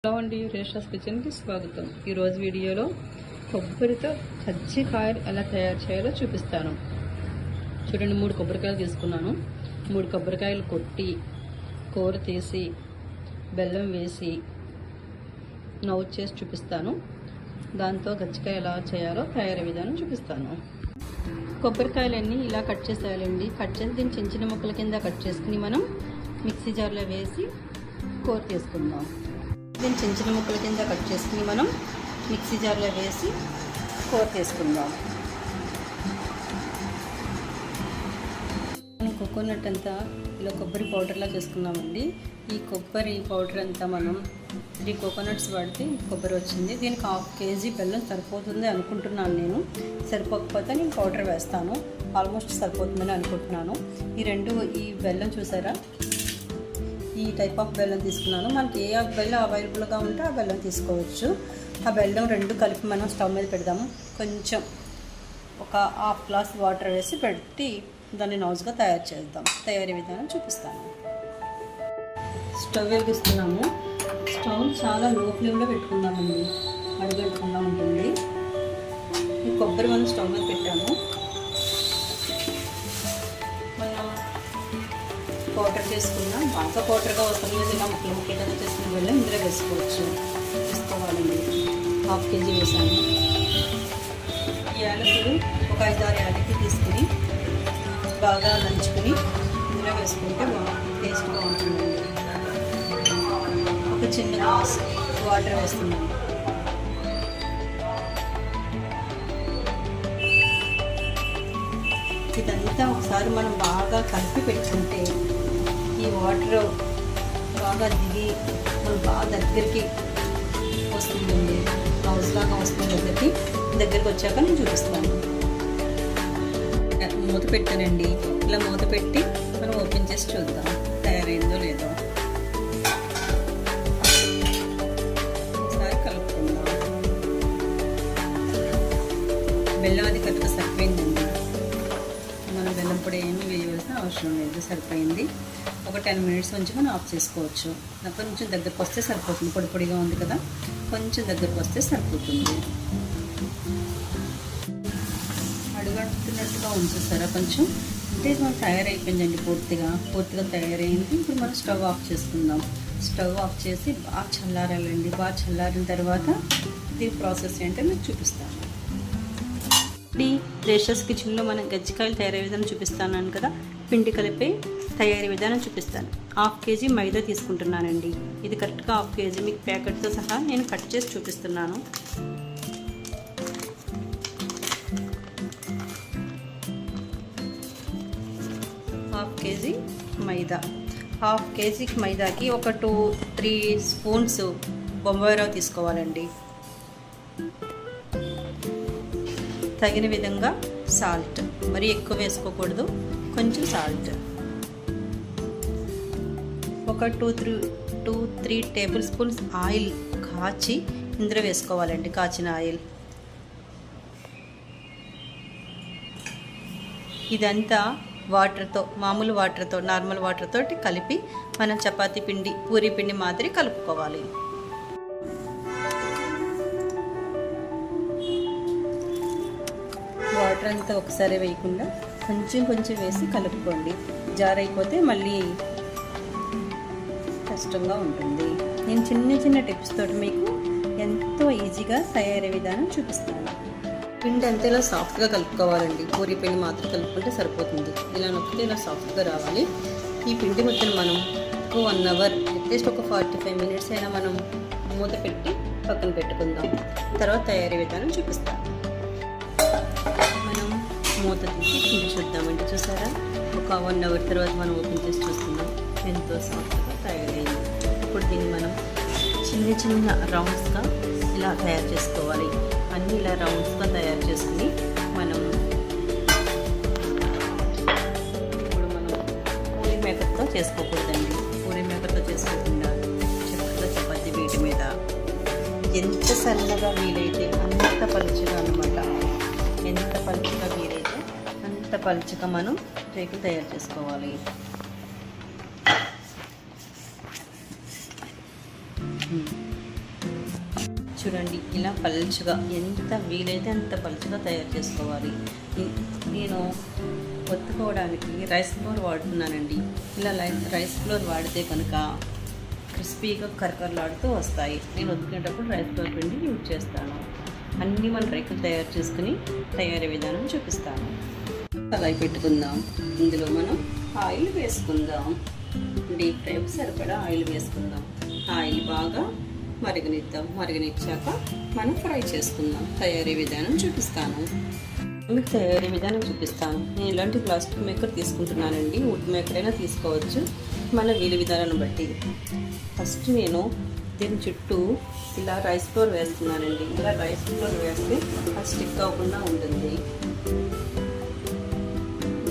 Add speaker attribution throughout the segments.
Speaker 1: Hello అండి, రేషాస్ కిచెన్కి స్వాగతం. ఈరోజు వీడియోలో కొబ్బరితో కజ్జికాయలు ఎలా తయారు చేయాలో చూపిస్తాను. చూడండి, 3 కొబ్బరికాయలు తీసుకున్నాను. 3 కొబ్బరికాయలు కొట్టి కూర తీసి బెల్లం వేసి నవ్వు చేసి చూపిస్తాను. దాంతో కజ్జికాయ ఎలా చేయాలో తయారీ విధానం చూపిస్తాను. కొబ్బరికాయలన్నీ ఇలా కట్ చేసేయాలండి. కట్ చేసి దీన్ని చిన్న చిన్న ముక్కల కింద కట్ చేసుకుని మనం మిక్సీ జార్లో వేసి కూర తీసుకుందాం. దీన్ని చిన్న చిన్న ముక్కల కింద కట్ చేసుకుని మనం మిక్సీ జార్లో వేసి కూర తీసుకుందాం. కోకోనట్ అంతా ఇలా కొబ్బరి పౌడర్లా చేసుకున్నామండి. ఈ కొబ్బరి పౌడర్ అంతా మనం 3 కోకోనట్స్ వాడితే కొబ్బరి వచ్చింది. దీనికి 1/2 kg బెల్లం సరిపోతుంది అనుకుంటున్నాను. నేను సరిపోకపోతే నేను పౌడర్ వేస్తాను. ఆల్మోస్ట్ సరిపోతుందని అనుకుంటున్నాను. ఈ బెల్లం చూసారా, ఈ టైప్ ఆఫ్ బెల్లం తీసుకున్నాను. మనకి ఏ బెల్లం అవైలబుల్గా ఉంటే ఆ బెల్లం తీసుకోవచ్చు. ఆ బెల్లం 2 కలిపి మనం స్టవ్ మీద పెడదాము. కొంచెం ఒక 1/2 గ్లాస్ వాటర్ వేసి పెట్టి దాన్ని నౌజ్గా తయారు చేద్దాం. తయారీ విధానం చూపిస్తాను. స్టవ్ వెలిగిస్తున్నాము. స్టవ్ చాలా లో ఫ్లేమ్లో పెట్టుకుందామండి, అడుగంటకుండా ఉంటుంది. ఈ కొబ్బరి మనం స్టవ్ మీద పెట్టాము. మనం పౌడర్ చేసుకున్నాం. బాగా పౌడర్గా అవసరం లేదు. ఇలా ముక్కలుగా చేసుకున్న వల్ల ఇందులో వేసుకోవాలండి. 1/2 kg వేసాను. ఈ యాలకులు ఒక 5-6 యాలకులు తీసుకుని బాగా దంచుకుని ఇందులో వేసుకుంటే టేస్ట్ బాగుంటుందండి. ఒక చిన్న గ్లాస్ వాటర్ వేస్తున్నాను. ఇదంతా ఒకసారి మనం బాగా కలిపి పెట్టుకుంటే ఈ వాటర్ బాగా దిగి మనం బాగా దగ్గరికి వస్తుందండి. హౌస్లాగా వస్తుంది. దగ్గరికి వచ్చాక నేను చూపిస్తాను. మూత పెట్టానండి. ఇలా మూత పెట్టి మనం ఓపెన్ చేసి చూద్దాం తయారైందో లేదో. ఒకసారి కలుపుకుందాం. బెల్లం అది కరెక్ట్గా సరిపోయిందండి. మనం బెల్లం పొడి ఏమీ వేయవలసిన అవసరం లేదు, సరిపోయింది. ఒక 10 minutes ఉంచి మనం ఆఫ్ చేసుకోవచ్చు. కొంచెం దగ్గరకు వస్తే సరిపోతుంది. పొడి పొడిగా ఉంది కదా, కొంచెం దగ్గరకు వస్తే సరిపోతుంది. అడుగంటున్నట్టుగా ఉంచేస్తారా కొంచెం అంటే మనం తయారైపోయిందండి. పూర్తిగా తయారైంది. ఇప్పుడు మనం స్టవ్ ఆఫ్ చేసుకుందాం. స్టవ్ ఆఫ్ చేసి బాగా చల్లారాలండి. బాగా చల్లారిన తర్వాత దీని ప్రాసెస్ ఏంటో మీకు చూపిస్తాను. రేషాస్ కిచెన్లో మనం గజ్జికాయలు తయారయ్యే విధానం చూపిస్తాను కదా. పిండి కలిపే తయారీ విధానం చూపిస్తాను. 1/2 kg మైదా తీసుకుంటున్నానండి. ఇది కరెక్ట్గా 1/2 kg. మీకు ప్యాకెట్తో సహా నేను కట్ చేసి చూపిస్తున్నాను. మైదా 1/2 kg మైదాకి ఒక 2-3 స్పూన్స్ బొంబాయి రవ్వ తీసుకోవాలండి. తగిన విధంగా సాల్ట్, మరి ఎక్కువ వేసుకోకూడదు, కొంచెం సాల్ట్. ఒక 2-3 టేబుల్ స్పూన్స్ ఆయిల్ కాచి ఇందులో వేసుకోవాలండి. కాచిన ఆయిల్. ఇదంతా వాటర్తో, మామూలు వాటర్తో, నార్మల్ వాటర్తో కలిపి మనం చపాతీ పిండి, పూరీ పిండి మాదిరి కలుపుకోవాలి. వాటర్ అంతా ఒకసారి వేయకుండా కొంచెం వేసి కలుపుకోండి. జారైపోతే మళ్ళీ కష్టంగా ఉంటుంది. నేను చిన్న టిప్స్ తోటి మీకు ఎంతో ఈజీగా తయారీ విధానం చూపిస్తాను. పిండి అంతా ఇలా సాఫ్ట్గా కలుపుకోవాలండి. పూరీ పిండి మాత్రం కలుపుకుంటే సరిపోతుంది. ఇలా నొక్కితే ఇలా సాఫ్ట్గా రావాలి. ఈ పిండి ముద్దను మనం 1 hour, అట్లీస్ట్ ఒక 45 minutes అయినా మనం మూత పెట్టి పక్కన పెట్టుకుందాం. తర్వాత తయారీ విధానం చూపిస్తాం. మనం మూత తీసి పిండి చూద్దామండి. చూసారా, ఒక 1 hour తర్వాత మనం ఓపెన్ చేసి చూస్తున్నాం. ఎంతో సాఫ్ట్గా తయారైంది. ఇప్పుడు దీన్ని మనం చిన్న రౌండ్స్గా ఇలా తయారు చేసుకోవాలి. అన్నీ ఇలా రౌండ్స్గా తయారు చేసుకుని మనం పూరీ మేకర్తో చేసుకోకూడదండి. పూరీ మేకర్తో చేసుకోకుండా చక్కగా చపాతీ వీటి మీద ఎంత సన్నగా వీలైతే అంత పలుచగా అనమాట. ఎంత పలుచగా వీలైతే అంత పలుచగా మనం రేకులు తయారు చేసుకోవాలి. చూడండి ఇలా పలుచగా ఎంత వీలైతే అంత పలుచగా తయారు చేసుకోవాలి. నేను ఒత్తుకోవడానికి రైస్ ఫ్లోర్ వాడుతున్నానండి. ఇలా రైస్ ఫ్లోర్ వాడితే కనుక క్రిస్పీగా కరకరలాడుతూ వస్తాయి. నేను ఒత్తుకునేటప్పుడు రైస్ ఫ్లోర్ పిండి యూజ్ చేస్తాను. అన్నీ మన రేకులు తయారు చేసుకుని తయారీ విధానం చూపిస్తాను. కళాయి పెట్టుకుందాం. ఇందులో మనం ఆయిల్ వేసుకుందాం. డీప్ ఫ్రైకి సరిపడా ఆయిల్ వేసుకుందాం. ఆయిల్ బాగా మరిగనిచ్చాక మనం ఫ్రై చేసుకుందాం. తయారీ విధానం చూపిస్తాను. మీకు తయారీ విధానం చూపిస్తాను. నేను ఇలాంటి ప్లాస్టిక్ మేకర్ తీసుకుంటున్నానండి. వుడ్ మేకర్ అయినా తీసుకోవచ్చు, మన వీలు విధానాన్ని బట్టి. ఫస్ట్ నేను దీని చుట్టూ ఇలా రైస్ ఫ్లోర్ వేస్తున్నానండి. ఇలా రైస్ ఫ్లోర్ వేస్తే అది స్టిక్ అవ్వకుండా ఉంటుంది.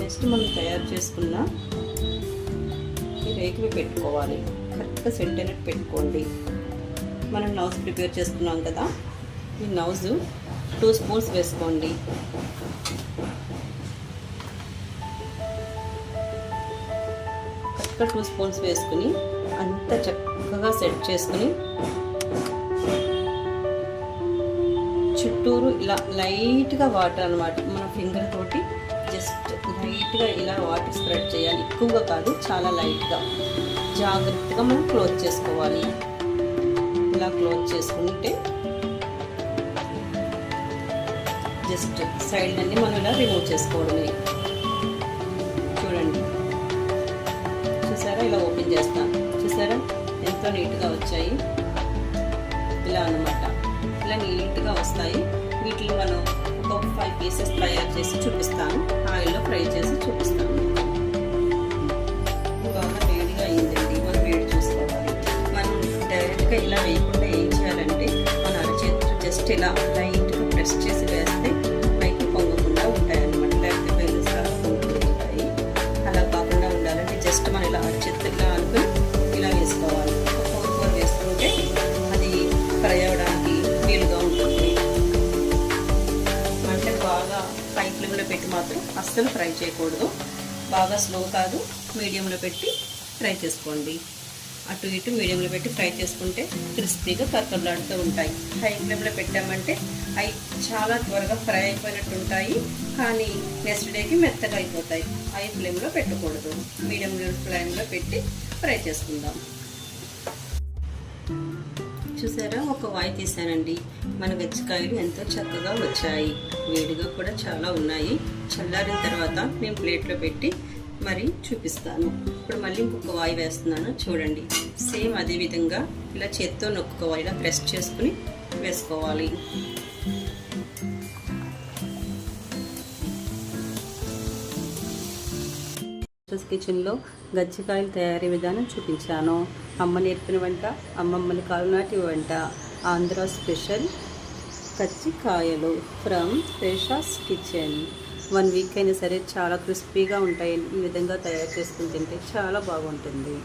Speaker 1: నెక్స్ట్ మనం తయారు చేసుకున్న ఈ రేకులు పెట్టుకోవాలి. కరెక్ట్గా సెట్ అయినట్టు పెట్టుకోండి. మనం నౌజ్ ప్రిపేర్ చేసుకున్నాం కదా, ఈ నౌజ్ 2 స్పూన్స్ వేసుకోండి. కరెక్ట్గా 2 స్పూన్స్ వేసుకుని అంత చక్కగా సెట్ చేసుకుని చుట్టూరు ఇలా లైట్గా వాటర్ అన్నమాట. మన ఫింగర్ తోటి జస్ట్ లైట్గా ఇలా వాటర్ స్ప్రెడ్ చేయాలి. ఎక్కువగా కాదు, చాలా లైట్గా. జాగ్రత్తగా మనం క్లోజ్ చేసుకోవాలి. ఇలా క్లోజ్ చేసుకుంటే జస్ట్ సైడ్ అన్ని మనం ఇలా రిమూవ్ చేసుకోవడమే. చూడండి, చూసారా? ఇలా ఓపెన్ చేస్తాను. చూసారా ఎంతో నీట్గా వచ్చాయి. ఇలా అన్నమాట. ఇలా నీట్గా వస్తాయి. వీటిని మనం ఒక 5 పీసెస్ తయారు చేసి చూపిస్తాను. ఆయిల్లో ఫ్రై చేసి చూపిస్తాను. బాగా వేడిగా అయిందండి. మనం వేడి చూసుకోవాలి. మనం డైరెక్ట్గా ఇలా వేయకుండా ఏం చేయాలంటే మన అరచేతులు జస్ట్ ఇలా లైట్గా ప్రెస్ చేసి వేస్తే పైకి పొంగకుండా ఉంటాయి అన్నమాట. లేకపోతే బెల్లుసారా పొంగుతుంటాయి. అలా కాకుండా ఉండాలంటే జస్ట్ మనం ఇలా అరచేతులు ఇలా అనుకుని ఇలా వేసుకోవాలి. ఒక 4 వేసుకుంటే అది ఫ్రై అవ్వడానికి వీలుగా ఉంటుంది. అంటే బాగా హై ఫ్లేమ్లో పెట్టి మాత్రం అస్సలు ఫ్రై చేయకూడదు. బాగా స్లో కాదు, మీడియంలో పెట్టి ఫ్రై చేసుకోండి. అటు ఇటు మీడియంలో పెట్టి ఫ్రై చేసుకుంటే క్రిస్పీగా కరకరలాడుతూ ఉంటాయి. హై ఫ్లేమ్లో పెట్టామంటే అవి చాలా త్వరగా ఫ్రై అయిపోయినట్టు ఉంటాయి, కానీ నెక్స్ట్ డేకి మెత్తగా అయిపోతాయి. హై ఫ్లేమ్లో పెట్టకూడదు, మీడియం ఫ్లేమ్లో పెట్టి ఫ్రై చేసుకుందాం. చూసారా, ఒక వాయి తీసానండి. మన గజ్జికాయలు ఎంతో చక్కగా వచ్చాయి. వేడిగా కూడా చాలా ఉన్నాయి. చల్లారిన తర్వాత నేను ప్లేట్లో పెట్టి మరి చూపిస్తాను. ఇప్పుడు మళ్ళీ ఇంకొక వాయి వేస్తున్నాను. చూడండి, సేమ్ అదే విధంగా ఇలా చేత్తో నొక్కుకోవాలి. ఇలా ప్రెస్ చేసుకుని వేసుకోవాలి. కిచెన్లో గజ్జికాయలు తయారీ విధానం చూపించాను. అమ్మ నేర్పిన వంట, అమ్మమ్మని కాలునాటి వంట, ఆంధ్ర స్పెషల్ కజ్జికాయలు ఫ్రమ్ రేషాస్ కిచెన్. 1 వీక్ అయినా సరే చాలా క్రిస్పీగా ఉంటాయి. ఈ విధంగా తయారు చేసుకుని తింటే చాలా బాగుంటుంది.